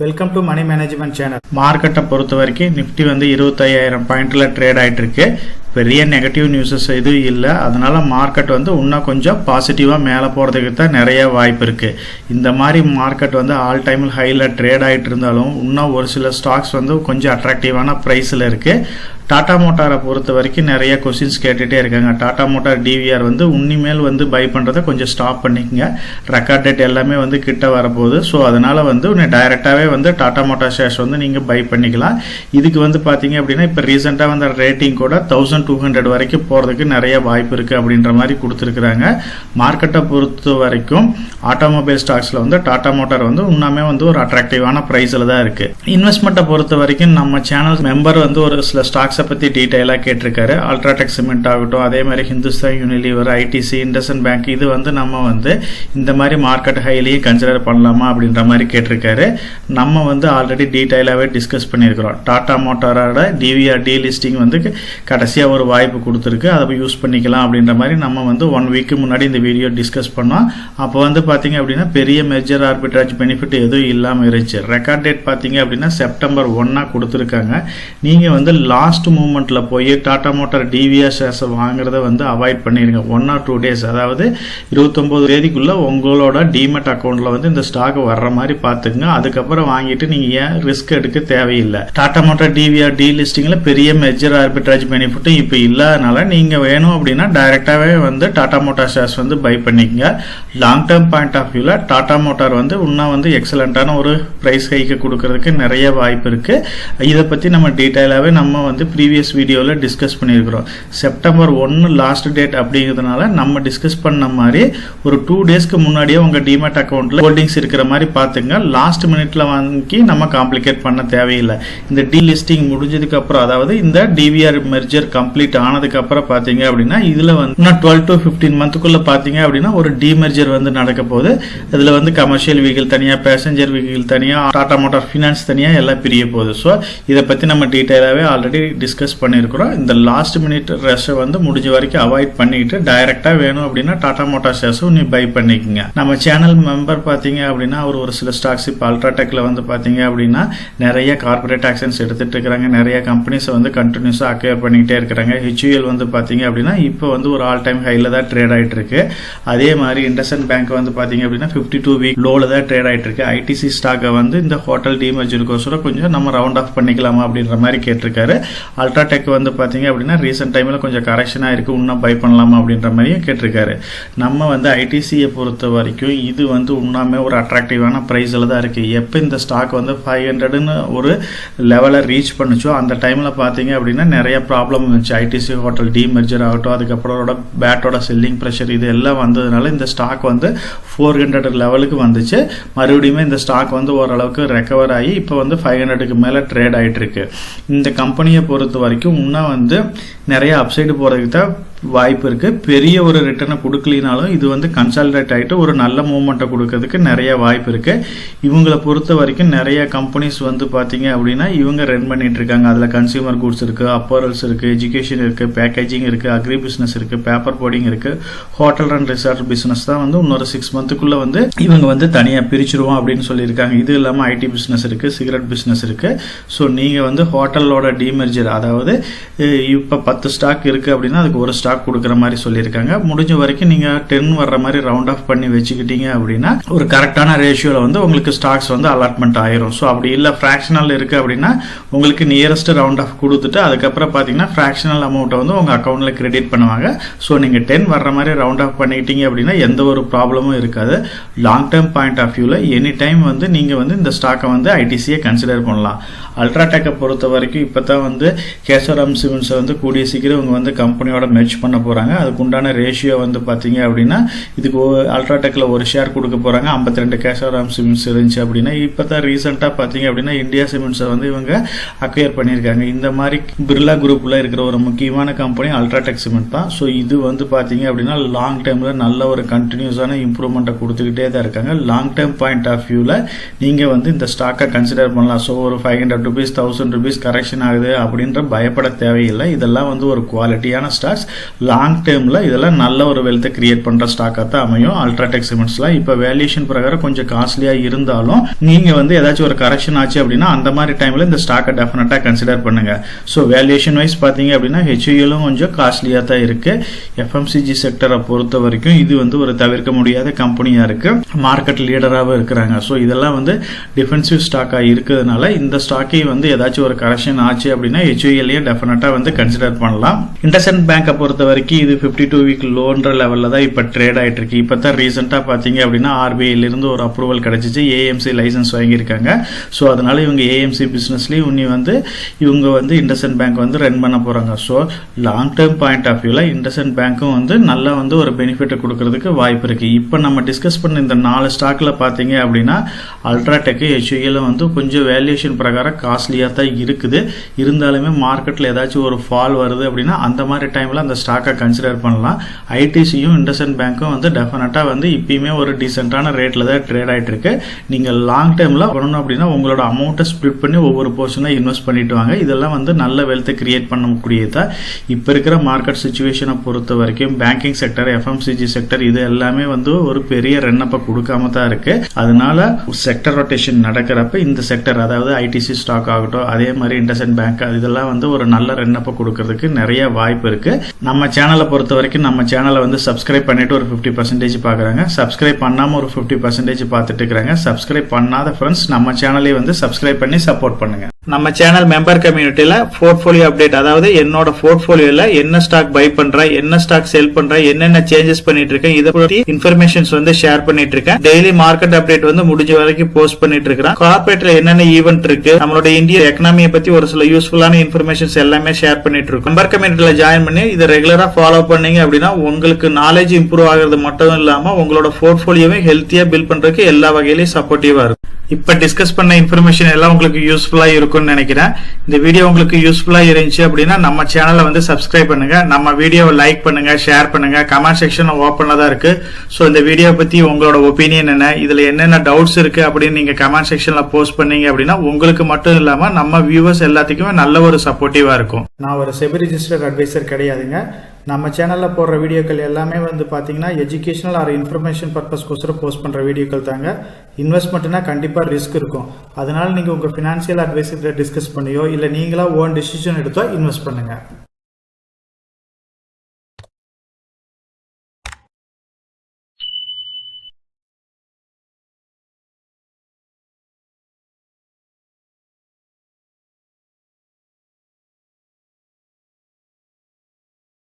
Welcome to money management channel. மார்க்கெட்டை பொறுத்த வரைக்கும் நிஃப்டி வந்து 25,000 பாயிண்ட்ல ட்ரேட் ஆயிட்டு இருக்கு. பெரிய நெகட்டிவ் நியூஸஸ் எதுவும் இல்லை. அதனால மார்க்கெட் வந்து இன்னும் கொஞ்சம் பாசிட்டிவாக மேலே போகிறதுக்கு தான் நிறைய வாய்ப்பு இருக்கு. இந்த மாதிரி மார்க்கெட் வந்து ஆல் டைம் ஹையில் ட்ரேட் ஆகிட்டு இருந்தாலும் இன்னும் ஒரு சில ஸ்டாக்ஸ் வந்து கொஞ்சம் அட்ராக்டிவான ப்ரைஸில் இருக்கு. டாடா மோட்டாரை பொறுத்த வரைக்கும் நிறைய கொஸ்டின்ஸ் கேட்டுகிட்டே இருக்காங்க. டாடா மோட்டார் டிவிஆர் வந்து உன்னிமேல் வந்து பை பண்ணுறதை கொஞ்சம் ஸ்டாப் பண்ணிக்கங்க. ரெக்கார்ட் டேட் எல்லாமே வந்து கிட்ட வரப்போகுது. ஸோ அதனால வந்து டைரெக்டாகவே வந்து டாடா மோட்டார் ஷேர்ஸ் வந்து நீங்கள் பை பண்ணிக்கலாம். இதுக்கு வந்து பார்த்தீங்க அப்படின்னா இப்போ ரீசெண்டாக வந்து ரேட்டிங் கூட 1200 வரைக்கும் போகிறதுக்கு நிறைய வாய்ப்பு இருக்குது அப்படின்ற மாதிரி கொடுத்துருக்குறாங்க. மார்க்கெட்டை பொறுத்த வரைக்கும் ஆட்டோமொபைல் ஸ்டாக்ஸில் வந்து டாடா மோட்டார் வந்து இன்னுமே வந்து ஒரு அட்ராக்டிவான ப்ரைஸில் தான் இருக்குது. இன்வெஸ்ட்மெண்ட்டை பொறுத்த வரைக்கும் நம்ம சேனல் மெம்பர் வந்து ஒரு சில ஸ்டாக்ஸ் பத்தி டீடைலா கேட்டிருக்காரு. அல்ட்ராடெக் சிமெண்ட் ஆகட்டும், அதே மாதிரி Hindustan Unilever, ITC, IndusInd bank, இது வந்து நம்ம வந்து இந்த மாதிரி மார்க்கெட் ஹைலியே கன்சிடர் பண்ணலாமா அப்படின்ற மாதிரி கேட்டிருக்காரு. நம்ம வந்து ஆல்ரெடி டீடைலாவே டிஸ்கஸ் பண்ணியிருக்கிறோம். டாடா மோட்டாரோட டிவிஆர் டீலிஸ்டிங் வந்து கடைசியாக ஒரு வாய்ப்பு கொடுத்துருக்கு, அதை யூஸ் பண்ணிக்கலாம் அப்படின்ற மாதிரி நம்ம வந்து 1 வீக் முன்னாடி இந்த வீடியோ டிஸ்கஸ் பண்ணோம். அப்போ வந்து பார்த்தீங்க அப்படின்னா பெரிய மேஜர் ஆர்பிட்ராஜ் பெனிஃபிட் எதுவும் இல்லாமல் இருந்துச்சு. ரெக்கார்ட் டேட் பார்த்தீங்க அப்படின்னா செப்டம்பர் 1 கொடுத்துருக்காங்க. நீங்கள் வந்து லாஸ்ட் மூமெண்ட்ல போய் டாடா மோட்டார் டிவிஆர் ஷேர்ஸ் வாங்குறத வந்து அவாய்ட் பண்ணிருங்க. 1 or 2 days, அதாவது 29 தேதிக்குள்ள உங்களோட டிமெட் அக்கௌண்ட்ல வந்து இந்த ஸ்டாக் வர்ற மாதிரி பாத்துக்கங்க. அதுக்கப்புறம் வாங்கிட்டு நீங்க ஏன் ரிஸ்க் எடுக்க தேவையில்லை. டாடா மோட்டார் டிவிஆர் டீலிஸ்டிங்ல பெரிய மேஜர் ஆர்பிட்ராஜ் பெனிஃபிட்டும் இப்போ இல்லாதனால நீங்க வேணும் அப்படின்னா டைரக்டாவே வந்து டாடா மோட்டார் ஷேர்ஸ் வந்து பை பண்ணிக்கங்க. லாங் டேர்ம் பாயிண்ட் ஆஃப் வியூல டாடா மோட்டார் வந்து இன்னும் வந்து எக்ஸலண்டான ஒரு பிரைஸ் ஹைக்கு கொடுக்கறதுக்கு நிறைய வாய்ப்பு இருக்கு. இதை பத்தி நம்ம டீடைலாவே நம்ம வந்து ப்ரீவியஸ் வீடியோவில் டிஸ்கஸ் பண்ணியிருக்கிறோம். செப்டம்பர் 1 லாஸ்ட் டேட் அப்படிங்கிறதுனால நம்ம டிஸ்கஸ் பண்ண மாதிரி ஒரு 2 டேஸ்க்கு முன்னாடியே உங்கள் டிமேட் அக்கௌண்ட்டில் ஹோல்டிங்ஸ் இருக்கிற மாதிரி பார்த்துங்க. லாஸ்ட் மினிட்ல வாங்கி நம்ம காம்ப்ளிகேட் பண்ண தேவையில்லை. இந்த டீலிஸ்டிங் முடிஞ்சதுக்கு அப்புறம், அதாவது இந்த டிவிஆர் மெர்ஜர் கம்ப்ளீட் ஆனதுக்கு அப்புறம் பார்த்தீங்க அப்படின்னா இதில் வந்து இன்னும் 12 to 15 மந்த்துக்குள்ள பார்த்தீங்க அப்படின்னா ஒரு டிமெர்ஜர் வந்து நடக்க போகுது. இதில் வந்து கமர்ஷியல் வெஹிக்கிள் தனியாக, பேசஞ்சர் வெஹிக்கிள் தனியாக, டாடா மோட்டார் ஃபினான்ஸ் தனியாக எல்லாம் பிரிய போகுது. ஸோ இதை பற்றி நம்ம டீட்டெயிலாகவே ஆல்ரெடி டிஸ்கஸ் பண்ணியிருக்கிறோம். இந்த லாஸ்ட் மினிட் ரஷை வந்து முடிஞ்ச வரைக்கும் அவாய்ட் பண்ணிட்டு டைரக்டா வேணும் அப்படின்னா டாடா மோட்டார் ஷேர்ஸும் நீ பை பண்ணிக்கங்க. நம்ம சேனல் மெம்பர் பார்த்தீங்க அப்படின்னா ஒரு சில ஸ்டாக்ஸ் இப்போ அல்ட்ராடெக்ல வந்து பார்த்தீங்க அப்படின்னா நிறைய கார்பரேட் ஆக்ஷன்ஸ் எடுத்துட்டு இருக்கிறாங்க. நிறைய கம்பெனிஸ் வந்து கண்டினியூஸாக அக்வயர் பண்ணிக்கிட்டே இருக்கிறாங்க. ஹெச்யூஎல் வந்து பார்த்தீங்க அப்படின்னா இப்போ வந்து ஒரு ஆல் டைம் ஹைல தான் ட்ரேட் ஆகிட்டு இருக்கு. அதே மாதிரி இண்டஸ்இண்ட் பேங்க் வந்து பார்த்தீங்க அப்படின்னா 52 வீக் லோல தான் ட்ரேட் ஆகிட்டு இருக்கு. ஐடிசி ஸ்டாக்கை வந்து இந்த ஹோட்டல் டீமர்ஜருக்கோசரம் கொஞ்சம் நம்ம ரவுண்ட் ஆஃப் பண்ணிக்கலாமா அப்படின்ற மாதிரி கேட்டிருக்காரு. அல்ட்ராடெக் வந்து பார்த்தீங்க அப்படின்னா ரீசெண்ட் டைமில் கொஞ்சம் கரெக்ஷனாக இருக்குது, இன்னும் பை பண்ணலாமா அப்படின்ற மாதிரியும் கேட்டிருக்காரு. நம்ம வந்து ஐடிசியை பொறுத்த வரைக்கும் இது வந்து இன்னுமே ஒரு அட்ராக்டிவான ப்ரைஸில் தான் இருக்குது. எப்போ இந்த ஸ்டாக் வந்து 500ன்னு ஒரு லெவலை ரீச் பண்ணுச்சோ அந்த டைமில் பார்த்தீங்க அப்படின்னா நிறைய ப்ராப்ளம் இருந்துச்சு. ஐடிசி ஹோட்டல் டீமெர்ஜர் ஆகட்டும், அதுக்கப்புறம் பேட்டோட செல்லிங் ப்ரெஷர், இது எல்லாம் வந்ததுனால இந்த ஸ்டாக் வந்து 400 லெவலுக்கு வந்துச்சு. மறுபடியும் இந்த ஸ்டாக் வந்து ஓரளவுக்கு ரெக்கவர் ஆகி இப்போ வந்து 500க்கு மேலே ட்ரேட் ஆகிட்டு இருக்கு. இந்த கம்பெனியை பொறுத்த வரைக்கும் இன்னும் வந்து நிறைய அப்சைடு போறதுக்கு தான் வாய்ப்பு இருக்கு. பெரிய ஒரு ரிட்டர்னை கொடுக்கலினாலும் இது வந்து கன்சாலிடேட் ஆகிட்டு ஒரு நல்ல மூவ்மெண்ட்டை கொடுக்கறதுக்கு நிறைய வாய்ப்பு இருக்கு. இவங்களை பொறுத்த வரைக்கும் நிறைய கம்பெனிஸ் வந்து பார்த்தீங்க அப்படின்னா இவங்க ரன் பண்ணிட்டு இருக்காங்க. அதில் கன்சியூமர் குட்ஸ் இருக்கு, அப்பரல்ஸ் இருக்கு, எஜுகேஷன் இருக்கு, பேக்கேஜிங் இருக்கு, அக்ரி பிசினஸ் இருக்கு, பேப்பர் போர்டிங் இருக்கு, ஹோட்டல் அண்ட் ரிசார்ட் பிசினஸ் தான் வந்து இன்னொரு 6 மந்த்துக்குள்ள வந்து இவங்க வந்து தனியாக பிரிச்சிருவோம் அப்படின்னு சொல்லியிருக்காங்க. இது இல்லாமல் ஐடி பிசினஸ் இருக்கு, சிகரெட் பிசினஸ் இருக்கு. ஸோ நீங்க வந்து ஹோட்டலோட டிமெர்ஜர், அதாவது இப்போ 10 ஸ்டாக் இருக்கு அப்படின்னா அதுக்கு ஒரு ஸ்டாக் கொடுக்குற மாதிரி சொல்லியிருக்காங்க. முடிஞ்ச வரைக்கும் நீங்க 10 வர்ற மாதிரி ரவுண்ட் ஆஃப் பண்ணி வச்சுக்கிட்டீங்க அப்படின்னா ஒரு கரெக்டான ரேஷியோல வந்து உங்களுக்கு ஸ்டாக்ஸ் வந்து அலாட்மெண்ட் ஆயிரும். ஸோ அப்படி இல்லை ஃபிராக்ஷனல் இருக்கு அப்படின்னா உங்களுக்கு நியரஸ்ட் ரவுண்ட் ஆஃப் கொடுத்துட்டு அதுக்கப்புறம் பார்த்தீங்கன்னா ஃபிராக்ஷனல் அமௌண்ட்டை வந்து உங்க அக்கௌண்ட்ல கிரெடிட் பண்ணுவாங்க. ஸோ நீங்க 10 வர்ற மாதிரி ரவுண்ட் ஆஃப் பண்ணிக்கிட்டீங்க அப்படின்னா எந்த ஒரு ப்ராப்ளமும் இருக்காது. லாங் டேர்ம் பாயிண்ட் ஆஃப் வியூல எனி டைம் வந்து நீங்க வந்து இந்த ஸ்டாக்கை வந்து ஐடிசியை கன்சிடர் பண்ணலாம். அல்ட்ராடெக்கை பொறுத்த வரைக்கும் இப்பதான் வந்து கேசவராம் சிமெண்ட்ஸை வந்து கூடிய சீக்கிரம் இவங்க வந்து கம்பெனியோட மெர்ஜ் பண்ண போறாங்க. அதுக்கு உண்டான ரேஷியோ வந்து பாத்தீங்க அப்படின்னா இதுக்கு அல்ட்ராடெக்ல ஒரு ஷேர் கொடுக்க போறாங்க. 52 கேசவராம் சிமெண்ட்ஸ் இருந்துச்சு அப்படின்னா இப்பதான் ரீசெண்டா பாத்தீங்க அப்படின்னா இந்தியா சிமெண்ட்ஸை வந்து இவங்க அக்வயர் பண்ணியிருக்காங்க. இந்த மாதிரி பிர்லா குரூப்ல இருக்கிற ஒரு முக்கியமான கம்பெனி அல்ட்ராடெக் சிமெண்ட் தான். ஸோ இது வந்து பாத்தீங்க அப்படின்னா லாங் டைம்ல நல்ல ஒரு கண்டினியூஸான இம்ப்ரூவ்மெண்ட்டை கொடுத்துக்கிட்டே தான் இருக்காங்க. லாங் டேர்ம் பாயிண்ட் ஆஃப் வியூல நீங்க வந்து இந்த ஸ்டாக்கை கன்சிடர் பண்ணலாம். ஸோ ஒரு 500 rupees 1000 rupees கரெக்ஷன் ஆகுது அப்படின்ற பயப்பட தேவையில்லை. இதெல்லாம் வந்து ஒரு குவாலிட்டியான ஸ்டாக்ஸ். லாங் டேர்மில் இதெல்லாம் நல்ல ஒரு வெல்த்தை கிரியேட் பண்ணுற ஸ்டாக்காக தான் அமையும். அல்ட்ராடெக் சிமெண்ட்ஸ்லாம் இப்போ வேல்யூஷன் பிரகாரம் கொஞ்சம் காஸ்ட்லியாக இருந்தாலும் நீங்கள் வந்து ஏதாச்சும் ஒரு கரெக்ஷன் ஆச்சு அப்படின்னா அந்த மாதிரி டைமில் இந்த ஸ்டாக்கை டெஃபினட்டாக கன்சிடர் பண்ணுங்க. ஸோ வேல்யூஷன் வைஸ் பார்த்தீங்க அப்படின்னா HULம் கொஞ்சம் காஸ்ட்லியாக தான் இருக்கு. FMCG செக்டரை பொறுத்த வரைக்கும் இது வந்து ஒரு தவிர்க்க முடியாத கம்பெனியாக இருக்கு. மார்க்கெட் லீடராகவும் இருக்கிறாங்க. ஸோ இதெல்லாம் வந்து டிஃபென்சிவ் ஸ்டாக்காக இருக்கிறதுனால இந்த ஸ்டாக்கை வந்து ஏதாச்சும் ஒரு கரெக்ஷன் ஆச்சு அப்படின்னா HULையும் டெஃபினட்டாக வந்து கன்சிடர் பண்ணலாம். இண்டஸ்இண்ட் பேங்கை பொறுத்த வரைக்கும் இது 52 வீக் லோன்ற லெவலில் தான் இப்போ ட்ரேட் ஆகிட்டு இருக்கு. இப்போ தான் ரீசெண்டாக பார்த்தீங்க அப்படின்னா RBIலிருந்து ஒரு அப்ரூவல் கிடைச்சிச்சு. AMC லைசன்ஸ் வாங்கியிருக்காங்க. ஸோ அதனால இவங்க AMC பிஸ்னஸ்லேயும் இன்னி வந்து இவங்க வந்து இண்டஸ்இண்ட் பேங்க் வந்து ரன் பண்ண போகிறாங்க. So long term point of வியூவில் இண்டஸ்இண்ட் பேங்க்கும் வந்து நல்லா வந்து ஒரு பெனிஃபிட்டை கொடுக்கறதுக்கு வாய்ப்பு இருக்குது. இப்போ நம்ம டிஸ்கஸ் பண்ண இந்த 4 ஸ்டாக்கில் பார்த்தீங்க அப்படின்னா அல்ட்ராடெக் HUL வந்து கொஞ்சம் வேல்யூஷன் பிரகாரம் காஸ்ட்லியாக தான் இருக்குது. இருந்தாலுமே மார்க்கெட்டில் ஏதாச்சும் ஒரு ஃபால் வருது அப்படின்னா அந்த மாதிரி டைமில் அந்த ஸ்டாக்கை கன்சிடர் பண்ணலாம். ITCயும் இண்டஸ்இண்ட் பேங்க்கும் வந்து டெஃபினட்டாக வந்து இப்பயுமே ஒரு டீசென்டான ரேட்டில் தான் ட்ரேட் ஆகிட்டு இருக்கு. நீங்கள் லாங் டேர்மில் பண்ணணும் அப்படின்னா உங்களோட அமௌண்ட்டை ஸ்ப்ளிட் பண்ணி ஒவ்வொரு போர்ஷனாக இன்வெஸ்ட் பண்ணிட்டு வாங்க. இதெல்லாம் வந்து நல்ல வெல்த்தை கிரியேட் பண்ணக்கூடியதா. இப்போ இருக்கிற மார்க்கெட் சிச்சுவேஷனை பொறுத்த வரைக்கும் பேங்கிங் செக்டர், FMCG செக்டர் இது எல்லாமே வந்து ஒரு பெரிய ரன்னப்பை கொடுக்காம தான் இருக்கு. அதனால செக்டர் ரொட்டேஷன் நடக்கிறப்ப இந்த செக்டர், அதாவது ITC ஸ்டாக் ஆகட்டும், அதே மாதிரி இண்டஸ்இண்ட் பேங்க், இதெல்லாம் வந்து ஒரு நல்ல ரன்னப்பை கொடுக்கறதுக்கு நிறைய வாய்ப்பு இருக்கு. நம்ம சேனலை பொறுத்த வரைக்கும் நம்ம சேனலை வந்து சப்ஸ்கிரைப் பண்ணிட்டு ஒரு 50% பாக்குறாங்க. சப்ஸ்கிரைப் பண்ணாம ஒரு 50% பார்த்துட்டு இருக்கிறாங்க. சப்ஸ்கிரைப் பண்ணாத ஃப்ரெண்ட்ஸ் நம்ம சேனலை வந்து சப்ஸ்கிரைப் பண்ணி சப்போர்ட் பண்ணுங்க. நம்ம சேனல் மெம்பர் கம்யூனிட்டியில போர்ட்ஃபோலியோ அப்டேட், அதாவது என்னோட போர்ட்ஃபோலியோல என்ன ஸ்டாக் பை பண்றேன், என்ன ஸ்டாக் செல் பண்றேன், என்னென்ன சேஞ்சஸ் பண்ணிட்டு இருக்கேன், இதை பத்தி இன்ஃபர்மேஷன்ஸ் வந்து ஷேர் பண்ணிட்டு இருக்கேன். டெய்லி மார்க்கெட் அப்டேட் வந்து முடிஞ்ச வரைக்கும் போஸ்ட் பண்ணிட்டு இருக்கேன். கார்பரேட்ல என்னென்ன ஈவென்ட் இருக்கு, நம்மளோட இந்திய எக்கனாமியை பத்தி ஒரு சில யூஸ்ஃபுல்லான இன்ஃபர்மேஷன்ஸ் எல்லாமே ஷேர் பண்ணிட்டு இருக்கோம். மெம்பர் கம்யூனிட்டியில ஜாயின் பண்ணி இதை ரெகுலரா ஃபாலோ பண்ணீங்க அப்படின்னா உங்களுக்கு நாலேஜ் இம்ப்ரூவ் ஆகிறது மட்டும் இல்லாம உங்களோட போர்ட்ஃபோலியோவை ஹெல்த்தியா பில்ட் பண்றதுக்கு எல்லா வகையிலையும் சப்போர்ட்டிவா இருக்கும். இப்ப டிஸ்கஸ் பண்ண இன்ஃபர்மேஷன் எல்லாம் உங்களுக்கு யூஸ்ஃபுல்லா இருக்கும்னு நினைக்கிறேன். இந்த வீடியோ உங்களுக்கு யூஸ்ஃபுல்லா இருந்துச்சு அப்படின்னா நம்ம சேனலை வந்து சப்ஸ்கிரைப் பண்ணுங்க, நம்ம வீடியோவை லைக் பண்ணுங்க, ஷேர் பண்ணுங்க. கமெண்ட் செக்ஷன் ஓப்பன்ல தான் இருக்கு. ஸோ இந்த வீடியோ பத்தி உங்களோட ஒப்பீனியன் என்ன, இதுல என்னென்ன டவுட்ஸ் இருக்கு அப்படின்னு நீங்க கமெண்ட் செக்ஷன்ல போஸ்ட் பண்ணீங்க அப்படின்னா உங்களுக்கு மட்டும் இல்லாம நம்ம வியூவர்ஸ் எல்லாத்துக்குமே நல்ல ஒரு சப்போர்ட்டிவா இருக்கும். நான் ஒரு செபி ரிஜிஸ்டர்ட் அட்வைசர் கிடையாதுங்க. நம்ம சேனலில் போடுற வீடியோக்கள் எல்லாமே வந்து பார்த்தீங்கன்னா எஜுகேஷனல் ஆர் இன்ஃபர்மேஷன் பர்பஸ்க்கோசரம் போஸ்ட் பண்ணுற வீடியோக்கள் தாங்க. இன்வெஸ்ட்மெண்ட்னா கண்டிப்பாக ரிஸ்க் இருக்கும். அதனால நீங்கள் உங்கள் ஃபினான்ஷியல் அட்வைசர்கிட்ட டிஸ்கஸ் பண்ணியோ இல்லை நீங்களா ஓன் டிசிஷன் எடுத்தோ இன்வெஸ்ட் பண்ணுங்கள்.